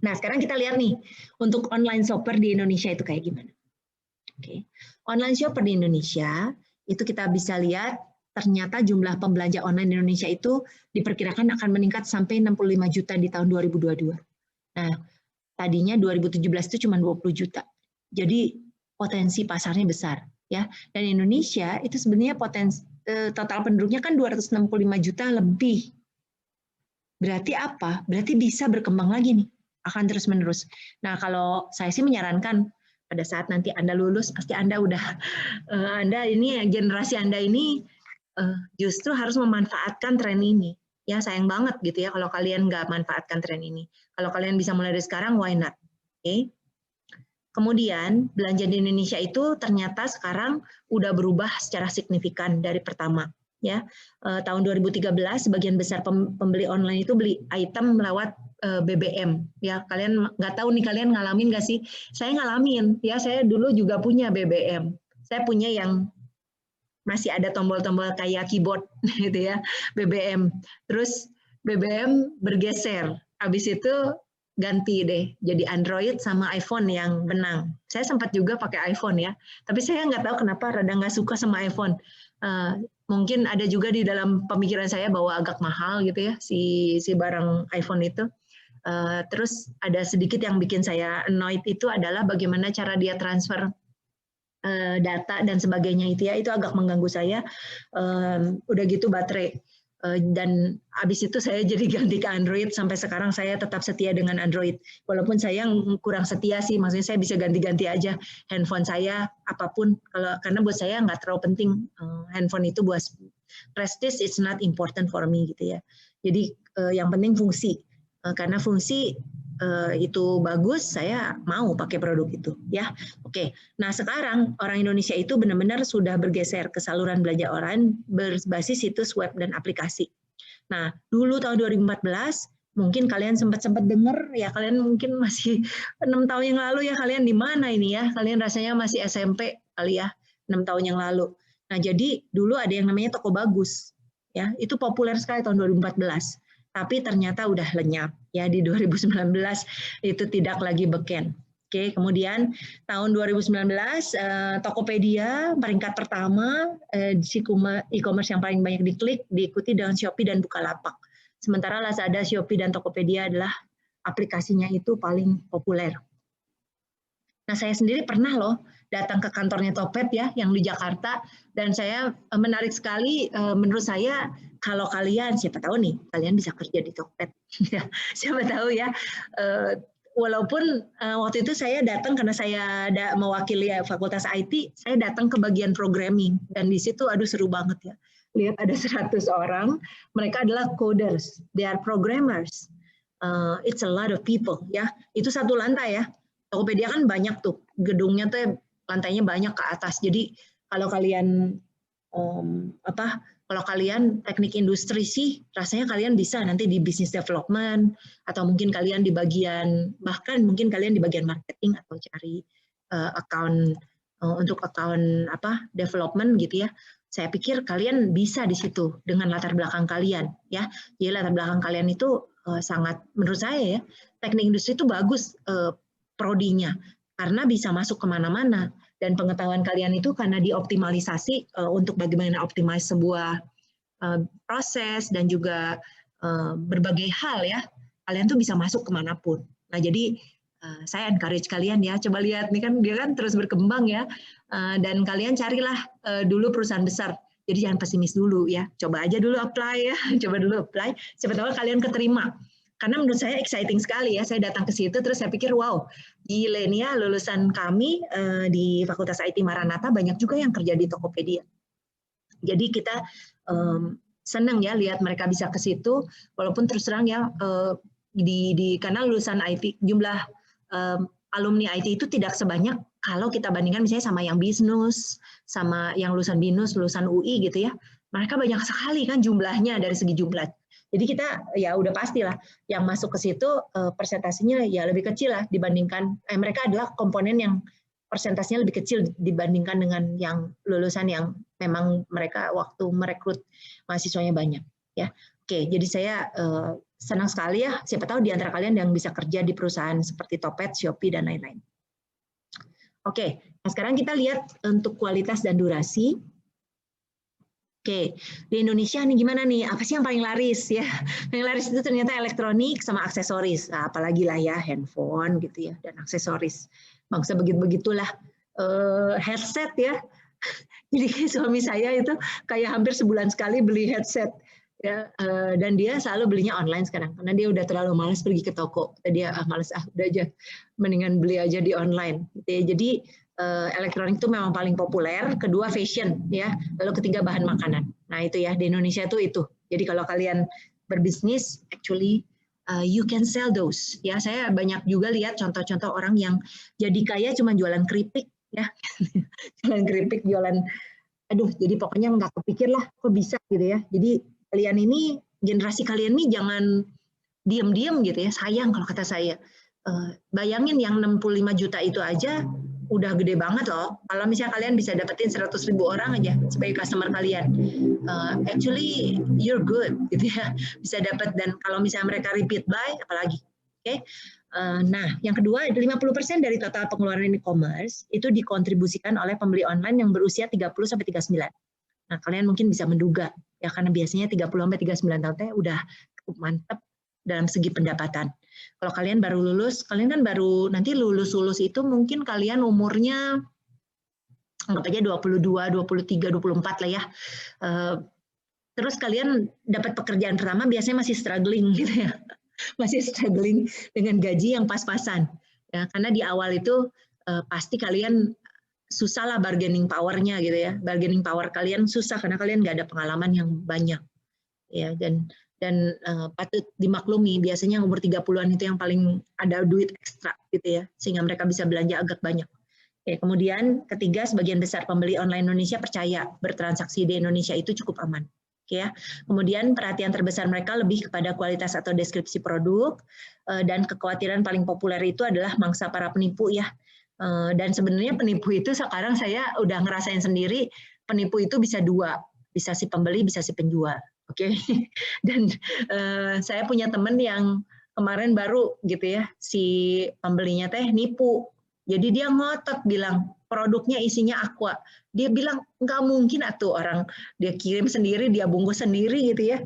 Nah, sekarang kita lihat nih, untuk online shopper di Indonesia itu kayak gimana. Oke. Online shopper di Indonesia, itu kita bisa lihat ternyata jumlah pembelanja online di Indonesia itu diperkirakan akan meningkat sampai 65 juta di tahun 2022. Nah, tadinya 2017 itu cuma 20 juta. Jadi potensi pasarnya besar, ya. Dan Indonesia itu sebenarnya potensi total penduduknya kan 265 juta lebih. Berarti apa? Berarti bisa berkembang lagi nih, akan terus-menerus. Nah, kalau saya sih menyarankan pada saat nanti Anda lulus, pasti Anda udah, Anda ini, generasi Anda ini justru harus memanfaatkan tren ini. Ya, sayang banget gitu ya kalau kalian nggak manfaatkan tren ini. Kalau kalian bisa mulai dari sekarang, why not? Oke. Kemudian, belanja di Indonesia itu ternyata sekarang udah berubah secara signifikan dari pertama. Ya, tahun 2013 sebagian besar pembeli online itu beli item lewat BBM. Ya, kalian nggak tahu nih, kalian ngalamin nggak sih? Saya ngalamin. Ya, saya dulu juga punya BBM. Saya punya yang masih ada tombol-tombol kayak keyboard gitu ya, BBM. Terus BBM bergeser. Habis itu ganti deh jadi Android sama iPhone yang benang. Saya sempat juga pakai iPhone ya, tapi saya nggak tahu kenapa rada nggak suka sama iPhone. Mungkin ada juga di dalam pemikiran saya bahwa agak mahal gitu ya si barang iPhone itu. Terus ada sedikit yang bikin saya annoyed itu adalah bagaimana cara dia transfer data dan sebagainya itu ya, itu agak mengganggu saya. Udah gitu baterai. Dan habis itu saya jadi ganti ke Android, sampai sekarang saya tetap setia dengan Android. Walaupun saya kurang setia sih, maksudnya saya bisa ganti-ganti aja handphone saya apapun, karena buat saya nggak terlalu penting handphone itu buat prestige, it's not important for me gitu ya. Jadi yang penting fungsi, karena fungsi itu bagus, saya mau pakai produk itu ya. Oke. Nah, sekarang orang Indonesia itu benar-benar sudah bergeser ke saluran belanja online berbasis situs web dan aplikasi. Nah, dulu tahun 2014 mungkin kalian sempat dengar ya, kalian mungkin masih 6 tahun yang lalu ya, kalian di mana ini ya? Kalian rasanya masih SMP kali ya, 6 tahun yang lalu. Nah, jadi dulu ada yang namanya Toko Bagus. Ya, itu populer sekali tahun 2014. Tapi ternyata udah lenyap ya, di 2019 itu tidak lagi beken. Oke, kemudian tahun 2019 Tokopedia peringkat pertama e-commerce yang paling banyak diklik, diikuti dengan Shopee dan Bukalapak. Sementara Lazada, Shopee dan Tokopedia adalah aplikasinya itu paling populer. Nah, saya sendiri pernah loh datang ke kantornya Topet ya, yang di Jakarta, dan saya menarik sekali, menurut saya kalau kalian, siapa tahu nih, kalian bisa kerja di Topet, siapa tahu ya. Walaupun waktu itu saya datang karena saya mewakili Fakultas IT, saya datang ke bagian programming, dan di situ aduh seru banget ya. Lihat ada 100 orang, mereka adalah coders, they are programmers. It's a lot of people ya. Itu satu lantai ya. Tokopedia kan banyak tuh, gedungnya tuh lantainya banyak ke atas. Jadi kalau kalian kalau kalian teknik industri sih, rasanya kalian bisa nanti di business development, atau mungkin kalian di bagian, bahkan mungkin kalian di bagian marketing atau cari account untuk account development gitu ya. Saya pikir kalian bisa di situ dengan latar belakang kalian ya. Jadi latar belakang kalian itu sangat, menurut saya ya, teknik industri itu bagus prodinya karena bisa masuk kemana-mana, dan pengetahuan kalian itu karena dioptimalisasi untuk bagaimana optimis sebuah proses dan juga berbagai hal ya, kalian tuh bisa masuk kemanapun. Nah, jadi saya encourage kalian ya, coba lihat nih kan dia kan terus berkembang ya, dan kalian carilah dulu perusahaan besar. Jadi jangan pesimis dulu ya, coba aja dulu apply ya, coba dulu apply, siapa tahu kalian keterima. Karena menurut saya exciting sekali ya, saya datang ke situ terus saya pikir wow, gile nih ya, lulusan kami di Fakultas IT Maranatha banyak juga yang kerja di Tokopedia. Jadi kita senang ya lihat mereka bisa ke situ, walaupun terus terang ya karena lulusan IT, jumlah alumni IT itu tidak sebanyak kalau kita bandingkan misalnya sama yang bisnis, sama yang lulusan BINUS, lulusan UI gitu ya. Mereka banyak sekali kan jumlahnya dari segi jumlah. Jadi kita ya udah pastilah yang masuk ke situ persentasenya ya lebih kecil lah dibandingkan mereka adalah komponen yang persentasenya lebih kecil dibandingkan dengan yang lulusan yang memang mereka waktu merekrut mahasiswanya banyak ya. Oke, jadi saya senang sekali ya, siapa tahu di antara kalian yang bisa kerja di perusahaan seperti Topet, Shopee, dan lain-lain. Oke, nah sekarang kita lihat untuk kualitas dan durasi. Oke, di Indonesia nih gimana nih? Apa sih yang paling laris ya? Yang laris itu ternyata elektronik sama aksesoris. Nah, apalagi lah ya handphone gitu ya dan aksesoris. Bangsa begitu-begitulah headset ya. Jadi suami saya itu kayak hampir sebulan sekali beli headset ya, dan dia selalu belinya online sekarang karena dia udah terlalu malas pergi ke toko. Dia malas udah aja, mendingan beli aja di online. Jadi elektronik itu memang paling populer, kedua fashion ya, lalu ketiga bahan makanan. Nah itu ya di Indonesia itu. Jadi kalau kalian berbisnis, actually you can sell those. Ya saya banyak juga lihat contoh-contoh orang yang jadi kaya cuma jualan keripik ya, jualan keripik, jualan, aduh jadi pokoknya nggak kepikir lah kok bisa gitu ya. Jadi kalian ini, generasi kalian ini jangan diem-diem gitu ya, sayang kalau kata saya. Bayangin yang 65 juta itu aja udah gede banget loh. Kalau misalnya kalian bisa dapetin 100.000 orang aja sebagai customer kalian, actually you're good gitu ya, bisa dapat. Dan kalau misalnya mereka repeat buy apalagi. Oke. Nah, yang kedua, 50% dari total pengeluaran e-commerce itu dikontribusikan oleh pembeli online yang berusia 30-39. Nah, kalian mungkin bisa menduga ya, karena biasanya 30-39 tahun teh udah cukup mantep dalam segi pendapatan. Kalau kalian baru lulus, kalian kan baru nanti lulus itu mungkin kalian umurnya anggap aja 22, 23, 24 lah ya. Terus kalian dapat pekerjaan pertama biasanya masih struggling gitu ya. Masih struggling dengan gaji yang pas-pasan. Ya, karena di awal itu pasti kalian susah lah bargaining power-nya gitu ya. Bargaining power kalian susah karena kalian nggak ada pengalaman yang banyak. Ya, dan patut dimaklumi biasanya umur 30-an itu yang paling ada duit ekstra gitu ya, sehingga mereka bisa belanja agak banyak. Oke, kemudian ketiga, sebagian besar pembeli online Indonesia percaya bertransaksi di Indonesia itu cukup aman. Oke ya. Kemudian perhatian terbesar mereka lebih kepada kualitas atau deskripsi produk, dan kekhawatiran paling populer itu adalah mangsa para penipu ya. Dan sebenarnya penipu itu sekarang saya udah ngerasain sendiri, penipu itu bisa dua, bisa si pembeli, bisa si penjual. Oke. Dan saya punya teman yang kemarin baru gitu ya, si pembelinya teh nipu. Jadi dia ngotot bilang produknya isinya aqua. Dia bilang nggak mungkin atuh, orang dia kirim sendiri, dia bungkus sendiri gitu ya.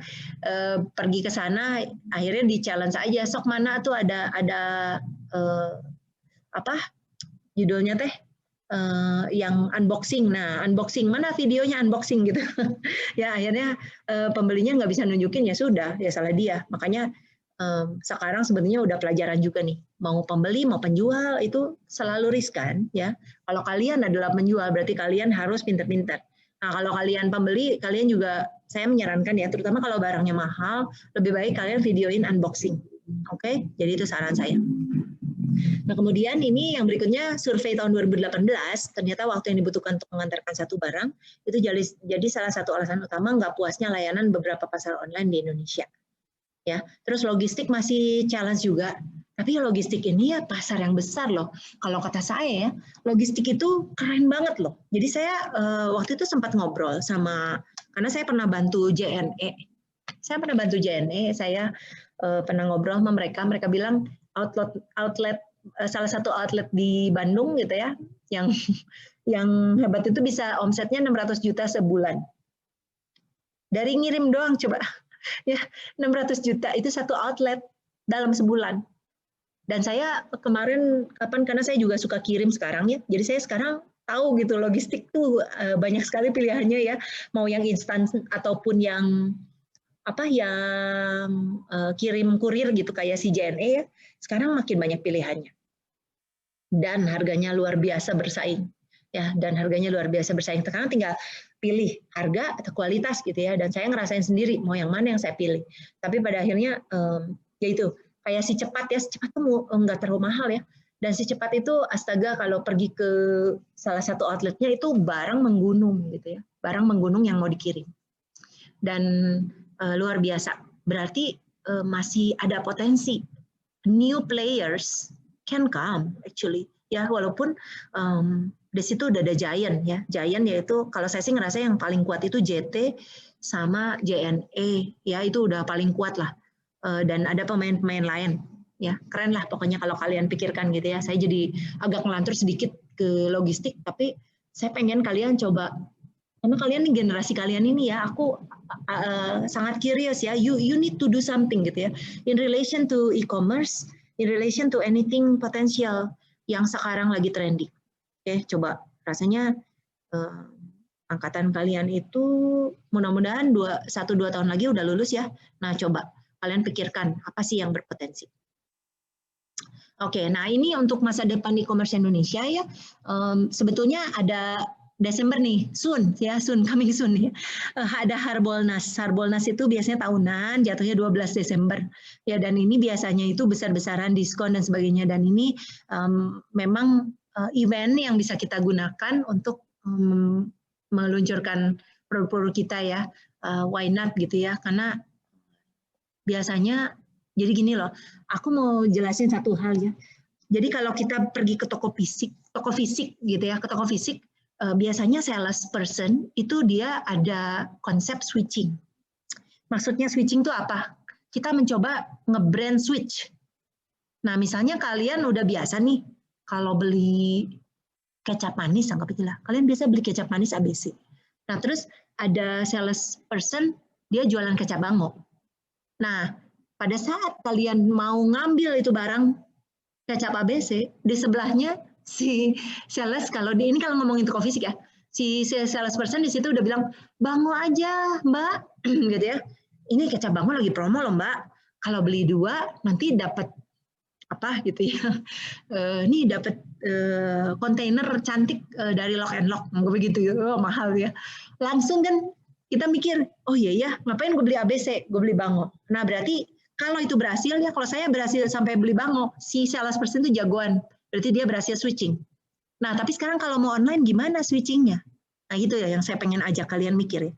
Pergi ke sana, akhirnya di challenge aja, sok mana tuh ada apa judulnya teh, yang unboxing. Nah, unboxing mana videonya, unboxing gitu. Ya akhirnya pembelinya nggak bisa nunjukin, ya sudah, ya salah dia. Makanya sekarang sebenarnya udah pelajaran juga nih, mau pembeli mau penjual itu selalu riskan ya. Kalau kalian adalah penjual berarti kalian harus pintar-pintar. Nah, kalau kalian pembeli, kalian juga, saya menyarankan ya, terutama kalau barangnya mahal, lebih baik kalian videoin unboxing. Oke, jadi itu saran saya. Nah, kemudian ini yang berikutnya, survei tahun 2018, ternyata waktu yang dibutuhkan untuk mengantarkan satu barang itu jadi salah satu alasan utama nggak puasnya layanan beberapa pasar online di Indonesia. Ya, terus logistik masih challenge juga. Tapi logistik ini ya pasar yang besar loh. Kalau kata saya ya, logistik itu keren banget loh. Jadi saya waktu itu sempat ngobrol sama, karena saya pernah bantu JNE. Saya pernah ngobrol sama mereka. Mereka bilang outlet salah satu outlet di Bandung gitu ya, yang hebat itu bisa omsetnya 600 juta sebulan. Dari ngirim doang coba. Ya, 600 juta itu satu outlet dalam sebulan. Dan saya kemarin, karena saya juga suka kirim sekarang ya, jadi saya sekarang tahu gitu logistik tuh banyak sekali pilihannya ya, mau yang instan ataupun yang kirim kurir gitu kayak si JNE ya, sekarang makin banyak pilihannya. Dan harganya luar biasa bersaing. Ya, dan harganya luar biasa bersaing. Sekarang tinggal pilih harga atau kualitas gitu ya, dan saya ngerasain sendiri mau yang mana yang saya pilih. Tapi pada akhirnya ya itu kayak si cepat ya, si cepat tuh nggak terlalu mahal ya, dan si cepat itu astaga kalau pergi ke salah satu outletnya itu barang menggunung gitu ya, barang menggunung yang mau dikirim, dan luar biasa. Berarti masih ada potensi new players can come actually ya, walaupun di situ udah ada giant ya. Giant yaitu kalau saya sih ngerasa yang paling kuat itu JT sama JNE, ya itu udah paling kuat lah. Dan ada pemain-pemain lain, ya keren lah pokoknya kalau kalian pikirkan gitu ya. Saya jadi agak ngelantur sedikit ke logistik, tapi saya pengen kalian coba, karena kalian nih generasi kalian ini ya, aku sangat curious ya. You need to do something gitu ya, in relation to e-commerce, in relation to anything potensial yang sekarang lagi trending. Oke, coba rasanya angkatan kalian itu mudah-mudahan 1-2 tahun lagi udah lulus ya. Nah, coba kalian pikirkan apa sih yang berpotensi. Oke, nah ini untuk masa depan e-commerce Indonesia ya. Sebetulnya ada Desember nih, soon, coming soon ya. Ada Harbolnas. Harbolnas itu biasanya tahunan, jatuhnya 12 Desember. Ya, dan ini biasanya itu besar-besaran diskon dan sebagainya. Dan ini memang event yang bisa kita gunakan untuk meluncurkan produk-produk kita ya. Why not gitu ya? Karena biasanya jadi gini loh, aku mau jelasin satu hal ya. Jadi kalau kita pergi ke toko fisik gitu ya, ke toko fisik, biasanya sales person itu dia ada konsep switching. Maksudnya switching itu apa? Kita mencoba nge-brand switch. Nah, misalnya kalian udah biasa nih, kalau beli kecap manis, anggap aja lah. Kalian biasa beli kecap manis ABC. Nah, terus ada sales person, dia jualan kecap bango. Nah, pada saat kalian mau ngambil itu barang kecap ABC, di sebelahnya si sales, kalau ini kalau ngomongin toko fisik ya, si sales person di situ udah bilang, bango aja mbak, gitu ya. Ini kecap bango lagi promo loh mbak, kalau beli 2 nanti dapat apa gitu ya. Ini dapat kontainer cantik dari Lock and Lock, begitu ya, mahal ya. Langsung kan kita mikir, oh iya ya, ngapain gue beli ABC, gue beli bango. Nah berarti kalau itu berhasil ya, kalau saya berhasil sampai beli bango, si sales person itu jagoan, berarti dia berhasil switching. Nah, tapi sekarang kalau mau online gimana switchingnya? Nah, itu ya yang saya pengen ajak kalian mikir ya.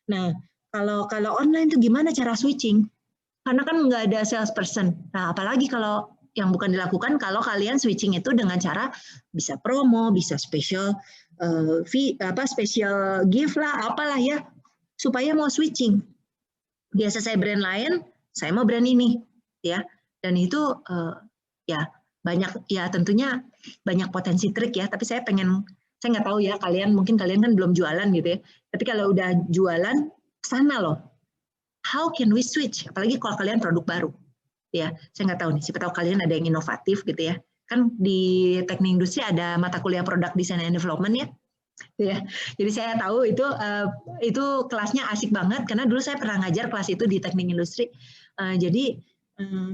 Nah, kalau online itu gimana cara switching? Karena kan nggak ada sales person. Nah, apalagi kalau yang bukan dilakukan kalau kalian switching itu dengan cara bisa promo, bisa special special gift lah, apalah ya, supaya mau switching. Biasa saya brand lain, saya mau brand ini, ya. Dan itu ya banyak, ya tentunya banyak potensi trik ya. Tapi saya nggak tahu ya mungkin kalian kan belum jualan gitu ya. Tapi kalau udah jualan, sana loh. How can we switch? Apalagi kalau kalian produk baru, ya. Saya nggak tahu nih. Siapa tahu kalian ada yang inovatif gitu ya. Kan di teknik industri ada mata kuliah product design and development ya. Ya, jadi saya tahu itu kelasnya asik banget karena dulu saya pernah ngajar kelas itu di teknik industri. Jadi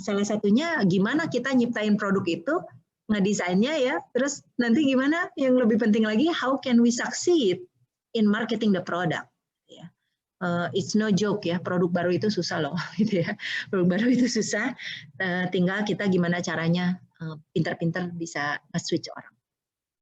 salah satunya gimana kita nyiptain produk itu, ngedesainnya ya, terus nanti gimana yang lebih penting lagi, how can we succeed in marketing the product. Ya. It's no joke ya, produk baru itu susah loh, gitu ya. Produk baru itu susah, tinggal kita gimana caranya pinter-pinter bisa nge-switch orang.